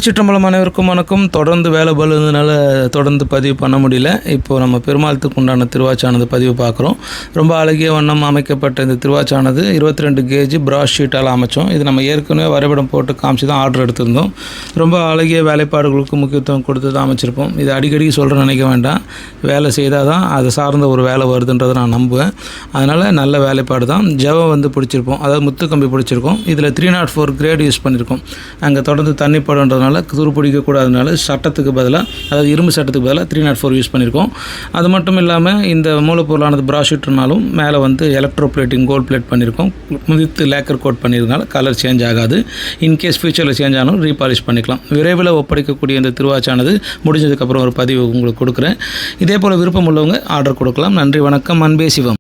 திருச்சிற்றம்பலம் அனைவருக்கும் வணக்கம். தொடர்ந்து வேலை பலுனால தொடர்ந்து பதிவு பண்ண முடியல. இப்போது நம்ம பெருமாளத்துக்கு உண்டான திருவாச்சானது பதிவு பார்க்குறோம். ரொம்ப அழகிய வண்ணம் அமைக்கப்பட்ட இந்த திருவாச்சானது 22 கேஜி ப்ராஸ் ஷீட்டால் அமைச்சோம். இது நம்ம ஏற்கனவே வரைபடம் போட்டு காமிச்சு தான் ஆர்டர் எடுத்திருந்தோம். ரொம்ப அழகிய வேலைப்பாடுகளுக்கு முக்கியத்துவம் கொடுத்து தான் அமைச்சிருப்போம். இது அடிக்கடி சொல்கிற நினைக்க வேண்டாம். வேலை செய்தால் தான் அதை சார்ந்த ஒரு வேலை வருதுன்றதை நான் நம்புவேன். அதனால் நல்ல வேலைப்பாடு தான். ஜவம் வந்து பிடிச்சிருப்போம், அதாவது முத்துக்கம்பி பிடிச்சிருக்கோம். இதில் 304 கிரேட் யூஸ் பண்ணியிருக்கோம். அங்கே தொடர்ந்து தண்ணி படுன்றதுனால துரு பிடிக்கக்கூடாதனால சட்டத்துக்கு பதிலாக, அதாவது இரும்பு சட்டத்துக்கு பதிலாக 304 யூஸ் பண்ணியிருக்கோம். அது மட்டும் இல்லாமல் இந்த மூலப்பொருளானது ப்ராஷீட்னாலும் மேலே வந்து எலக்ட்ரோ பிளேட்டிங் கோல்ட் பிளேட் பண்ணியிருக்கோம். வித் லேக்கர் கோட் பண்ணியிருக்கனால கலர் சேஞ்ச் ஆகாது. இன்கேஸ் ஃபியூச்சரில் சேஞ்ச் ஆனாலும் ரீபாலிஷ் பண்ணிக்கலாம். விரைவில் ஒப்படைக்கக்கூடிய இந்த திருவாச்சானது முடிஞ்சதுக்கப்புறம் ஒரு பதிவு உங்களுக்கு கொடுக்குறேன். இதே போல் விருப்பம் உள்ளவங்க ஆர்டர் கொடுக்கலாம். நன்றி, வணக்கம். அன்பே சிவம்.